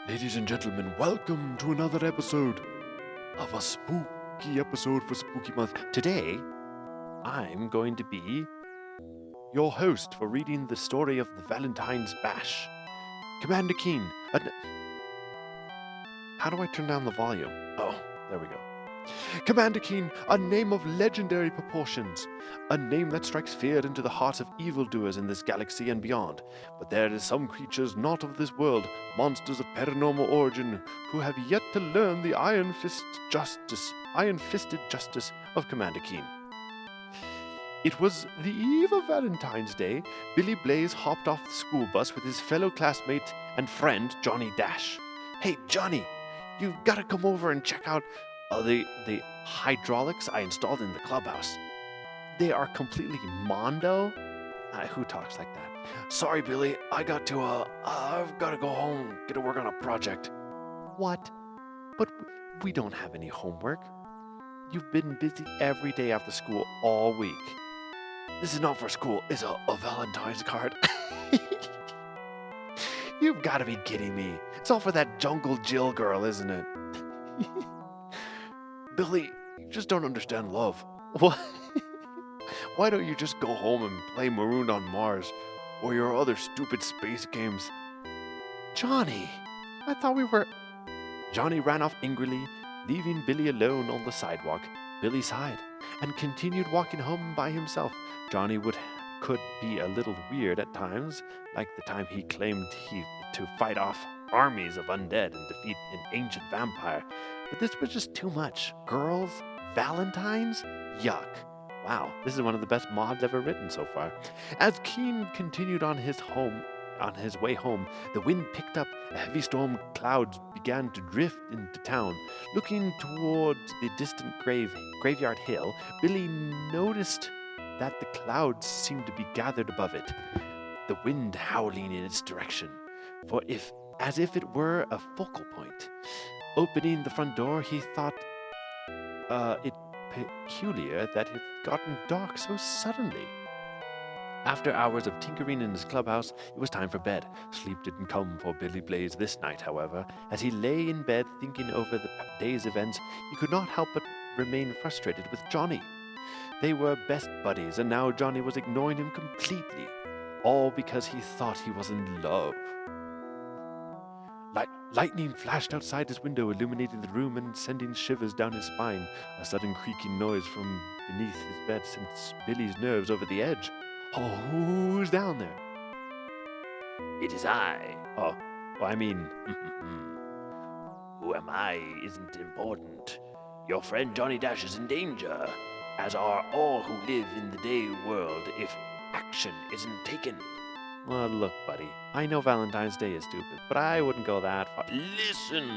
Ladies and gentlemen, welcome to another episode of a spooky episode for Spooky Month. Today, I'm going to be your host for reading the story of the Valentine's Bash. Commander Keen. How do I turn down the volume? Oh, there we go. Commander Keen, a name of legendary proportions. A name that strikes fear into the hearts of evildoers in this galaxy and beyond. But there is some creatures not of this world, monsters of paranormal origin, who have yet to learn the iron-fisted justice of Commander Keen. It was the eve of Valentine's Day. Billy Blaze hopped off the school bus with his fellow classmate and friend, Johnny Dash. Hey, Johnny, you've got to come over and check out the hydraulics I installed in the clubhouse. They are completely mondo. Who talks like that? Sorry, Billy, I've got to go home, get to work on a project. What? But we don't have any homework. You've been busy every day after school all week. This is not for school, it's a Valentine's card. You've got to be kidding me. It's all for that Jungle Jill girl, isn't it? Billy, you just don't understand love. What? Why don't you just go home and play Marooned on Mars or your other stupid space games? Johnny, I thought we were... Johnny ran off angrily, leaving Billy alone on the sidewalk. Billy sighed and continued walking home by himself. Johnny could be a little weird at times, like the time he claimed to fight off armies of undead and defeat an ancient vampire. But this was just too much. Girls? Valentines? Yuck. Wow, this is one of the best mods ever written so far. As Keen continued on his way home, the wind picked up. A heavy storm clouds began to drift into town. Looking towards the distant graveyard hill, Billy noticed that the clouds seemed to be gathered above it, the wind howling in its direction, as if it were a focal point. Opening the front door, he thought it peculiar that it had gotten dark so suddenly. After hours of tinkering in his clubhouse, it was time for bed. Sleep didn't come for Billy Blaze this night, however. As he lay in bed thinking over the day's events, he could not help but remain frustrated with Johnny. They were best buddies, and now Johnny was ignoring him completely, all because he thought he was in love. Lightning flashed outside his window, illuminating the room and sending shivers down his spine. A sudden creaking noise from beneath his bed sent Billy's nerves over the edge. Oh, who's down there? It is I. Oh, well, I mean... Who am I isn't important. Your friend Johnny Dash is in danger, as are all who live in the day world if action isn't taken. Well, look, buddy, I know Valentine's Day is stupid, but I wouldn't go that far. Listen!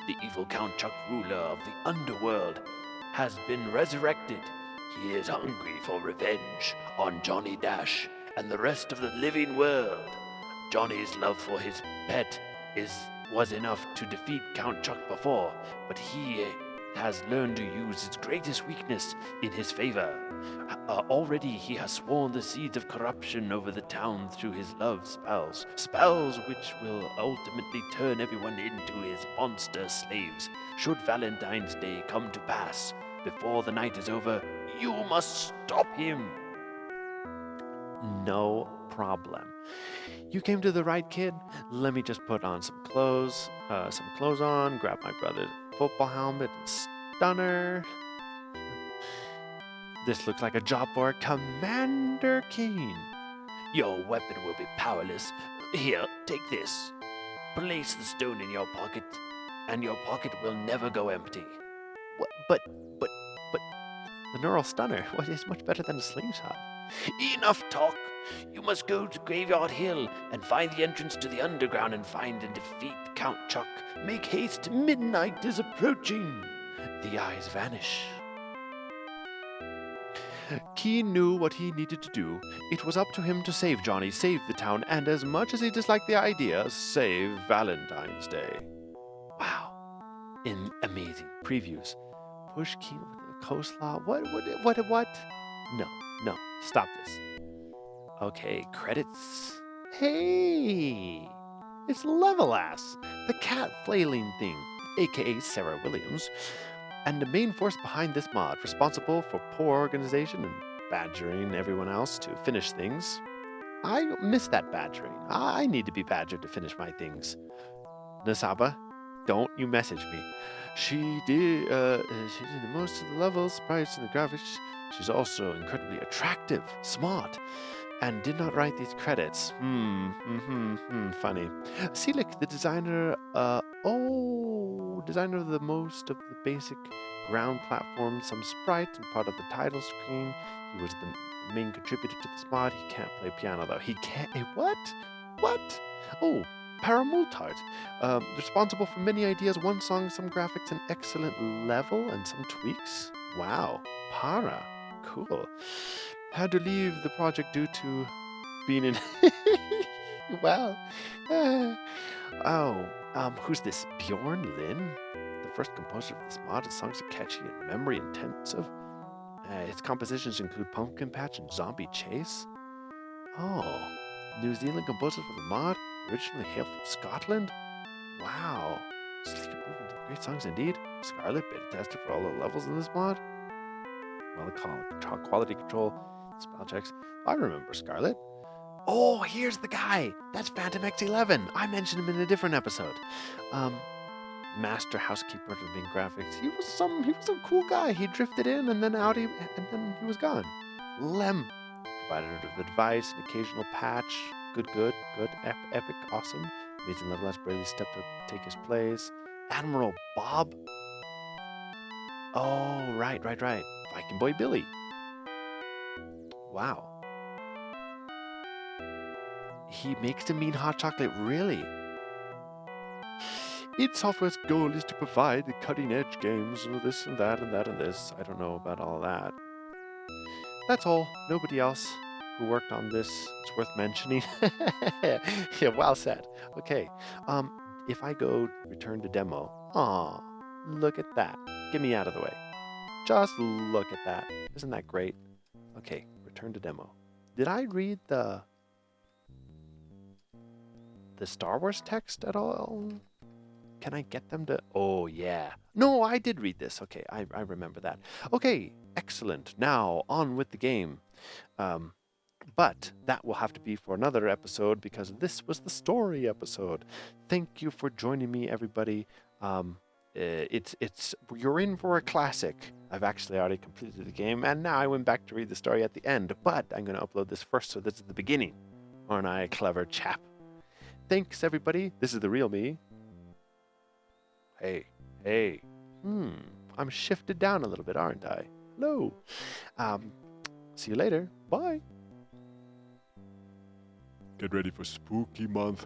The evil Count Chuck, ruler of the underworld, has been resurrected. He is hungry for revenge on Johnny Dash and the rest of the living world. Johnny's love for his pet was enough to defeat Count Chuck before, but he has learned to use his greatest weakness in his favor. Already he has sworn the seeds of corruption over the town through his love spells which will ultimately turn everyone into his monster slaves. Should Valentine's Day come to pass before the night is over, you must stop him. No problem. You came to the right kid. Let me just put on some clothes on, grab my brother's football helmet and stunner. This looks like a job for Commander Keen. Your weapon will be powerless. Here, take this. Place the stone in your pocket, and your pocket will never go empty. What? But the neural stunner is much better than a slingshot. Enough talk. You must go to Graveyard Hill and find the entrance to the underground and find and defeat Count Chuck. Make haste, midnight is approaching. The eyes vanish. Keen knew what he needed to do. It was up to him to save Johnny, save the town, and as much as he disliked the idea, save Valentine's Day. Wow. Amazing. Previews. Push Keen with the coleslaw. What? No. Stop this. Okay, credits. Hey! It's Levelass. the cat flailing thing, aka Sarah Williams, and the main force behind this mod, responsible for poor organization and badgering everyone else to finish things. I miss that badgering. I need to be badgered to finish my things. Nasaba, don't you message me. She did the most of the levels, sprites, and the graphics. She's also incredibly attractive, smart, and did not write these credits. Funny. Selik, the designer, designer of the most of the basic ground platforms, some sprites, and part of the title screen. He was the main contributor to this mod. He can't play piano though. He can't. What? What? Oh, Paramultart. Responsible for many ideas, one song, some graphics, an excellent level, and some tweaks. Wow. Para. Cool. Had to leave the project due to being in. Well. Who's this? Bjorn Lin? The first composer of this mod. His songs are catchy and memory intensive. Its compositions include Pumpkin Patch and Zombie Chase. Oh, New Zealand composer for the mod, originally hailed from Scotland. Wow, sleek improvement to the great songs indeed. Scarlet, beta tester for all the levels in this mod. Well, quality control, spell checks. I remember Scarlet. Oh, here's the guy. That's Phantom X11. I mentioned him in a different episode. Master housekeeper of the main graphics. He was some cool guy. He drifted in and then out, and then he was gone. Lem provided of advice, an occasional patch. Good, epic, awesome. Amazing level has barely stepped up to take his place. Admiral Bob. Oh, right. Viking Boy Billy. Wow. He makes the mean hot chocolate, really? Id Software's goal is to provide the cutting-edge games, this and that and that and this. I don't know about all that. That's all. Nobody else who worked on this is worth mentioning. Yeah, well said. Okay. If I go return to demo. Aw, look at that. Get me out of the way. Just look at that. Isn't that great? Okay, return to demo. Did I read the Star Wars text at all? Can I get them to... Oh, yeah. No, I did read this. Okay, I remember that. Okay, excellent. Now, on with the game. But that will have to be for another episode because this was the story episode. Thank you for joining me, everybody. You're in for a classic. I've actually already completed the game, and now I went back to read the story at the end. But I'm going to upload this first, so this is the beginning. Aren't I a clever chap? Thanks, everybody. This is the real me. Hey. I'm shifted down a little bit, aren't I? Hello. See you later. Bye. Get ready for spooky month.